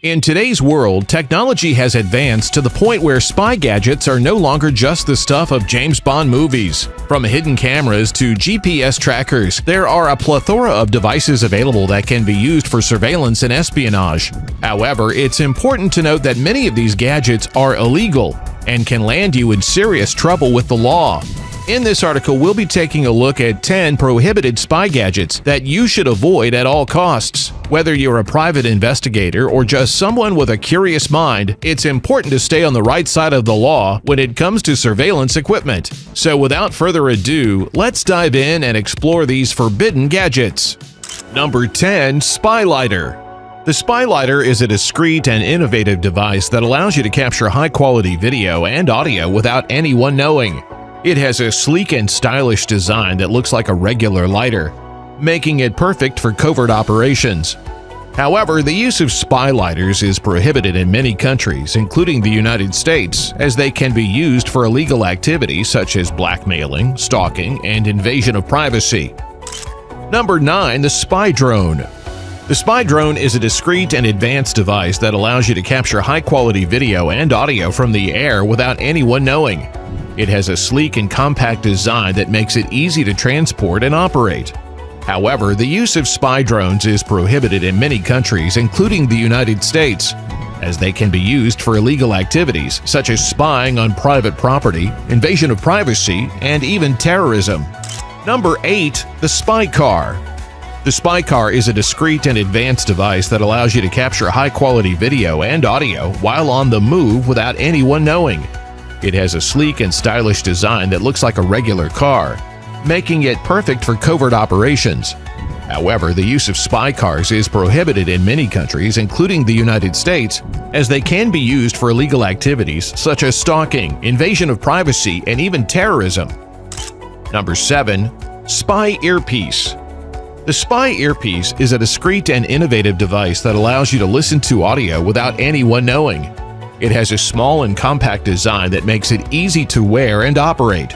In today's world, technology has advanced to the point where spy gadgets are no longer just the stuff of James Bond movies. From hidden cameras to GPS trackers, there are a plethora of devices available that can be used for surveillance and espionage. However, it's important to note that many of these gadgets are illegal and can land you in serious trouble with the law. In this article, we'll be taking a look at 10 prohibited spy gadgets that you should avoid at all costs. Whether you're a private investigator or just someone with a curious mind, it's important to stay on the right side of the law when it comes to surveillance equipment. So without further ado, let's dive in and explore these forbidden gadgets. Number 10. Spy Lighter. The Spy Lighter is a discreet and innovative device that allows you to capture high-quality video and audio without anyone knowing. It has a sleek and stylish design that looks like a regular lighter, making it perfect for covert operations. However, the use of spy lighters is prohibited in many countries, including the United States, as they can be used for illegal activities such as blackmailing, stalking, and invasion of privacy. Number 9. The Spy Drone. The spy drone is a discreet and advanced device that allows you to capture high-quality video and audio from the air without anyone knowing. It has a sleek and compact design that makes it easy to transport and operate. However, the use of spy drones is prohibited in many countries, including the United States, as they can be used for illegal activities such as spying on private property, invasion of privacy, and even terrorism. Number 8. The Spy Car. The Spy Car is a discreet and advanced device that allows you to capture high-quality video and audio while on the move without anyone knowing. It has a sleek and stylish design that looks like a regular car, making it perfect for covert operations. However, the use of spy cars is prohibited in many countries, including the United States, as they can be used for illegal activities such as stalking, invasion of privacy, and even terrorism. Number 7. Spy Earpiece. The Spy Earpiece is a discreet and innovative device that allows you to listen to audio without anyone knowing. It has a small and compact design that makes it easy to wear and operate.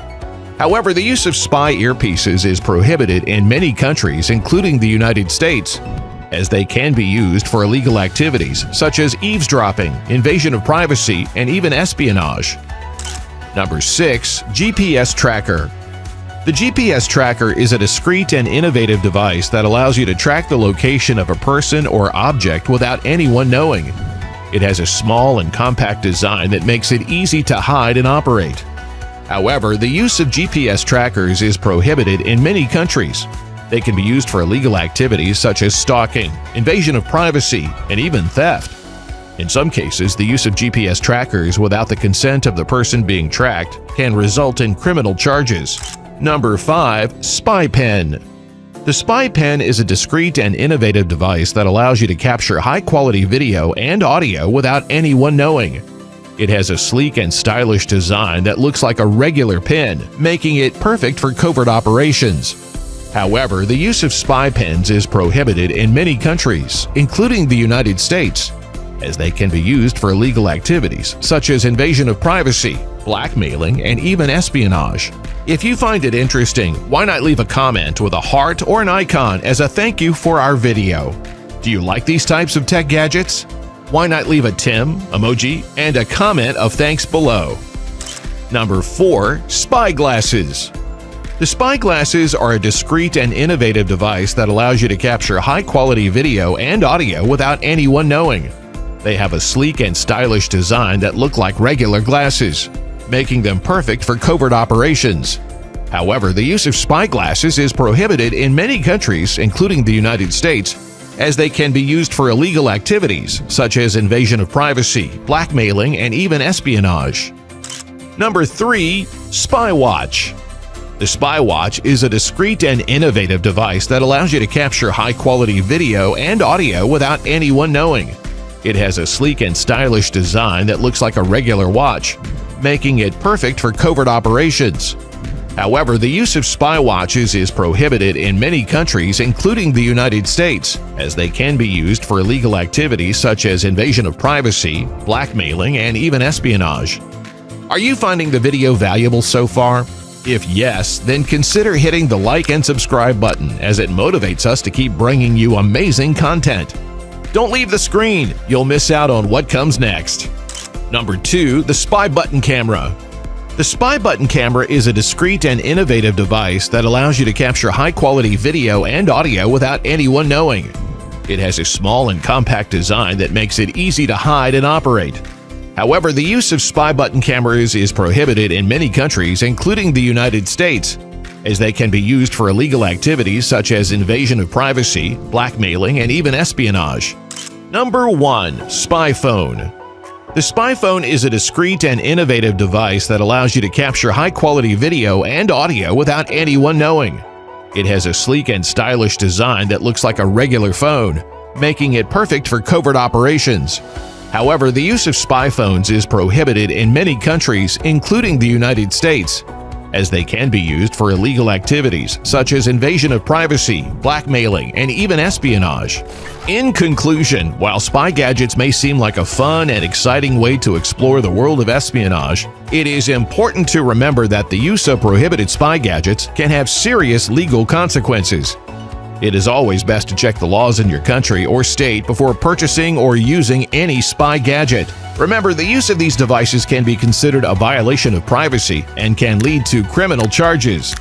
However, the use of spy earpieces is prohibited in many countries, including the United States, as they can be used for illegal activities such as eavesdropping, invasion of privacy, and even espionage. Number 6. GPS Tracker. The GPS tracker is a discreet and innovative device that allows you to track the location of a person or object without anyone knowing. It has a small and compact design that makes it easy to hide and operate. However, the use of GPS trackers is prohibited in many countries. They can be used for illegal activities such as stalking, invasion of privacy, and even theft. In some cases, the use of GPS trackers without the consent of the person being tracked can result in criminal charges. Number 5. Spy Pen. The Spy Pen is a discreet and innovative device that allows you to capture high-quality video and audio without anyone knowing. It has a sleek and stylish design that looks like a regular pen, making it perfect for covert operations. However, the use of spy pens is prohibited in many countries, including the United States, as they can be used for illegal activities such as invasion of privacy, blackmailing, and even espionage. If you find it interesting, why not leave a comment with a heart or an icon as a thank you for our video? Do you like these types of tech gadgets? Why not leave a Tim, emoji, and a comment of thanks below? Number 4. Spy Glasses. The spy glasses are a discreet and innovative device that allows you to capture high-quality video and audio without anyone knowing. They have a sleek and stylish design that look like regular glasses, making them perfect for covert operations. However, the use of spy glasses is prohibited in many countries, including the United States, as they can be used for illegal activities such as invasion of privacy, blackmailing, and even espionage. Number 3. Spy Watch. The Spy Watch is a discreet and innovative device that allows you to capture high-quality video and audio without anyone knowing. It has a sleek and stylish design that looks like a regular watch, making it perfect for covert operations. However, the use of spy watches is prohibited in many countries, including the United States, as they can be used for illegal activities such as invasion of privacy, blackmailing, and even espionage. Are you finding the video valuable so far? If yes, then consider hitting the like and subscribe button, as it motivates us to keep bringing you amazing content. Don't leave the screen, you'll miss out on what comes next. Number 2. The Spy Button Camera. The Spy Button Camera is a discreet and innovative device that allows you to capture high-quality video and audio without anyone knowing. It has a small and compact design that makes it easy to hide and operate. However, the use of spy button cameras is prohibited in many countries, including the United States, as they can be used for illegal activities such as invasion of privacy, blackmailing, and even espionage. Number 1. Spy Phone. The spy phone is a discreet and innovative device that allows you to capture high-quality video and audio without anyone knowing. It has a sleek and stylish design that looks like a regular phone, making it perfect for covert operations. However, the use of spy phones is prohibited in many countries, including the United States, as they can be used for illegal activities such as invasion of privacy, blackmailing, and even espionage. In conclusion, while spy gadgets may seem like a fun and exciting way to explore the world of espionage, it is important to remember that the use of prohibited spy gadgets can have serious legal consequences. It is always best to check the laws in your country or state before purchasing or using any spy gadget. Remember, the use of these devices can be considered a violation of privacy and can lead to criminal charges.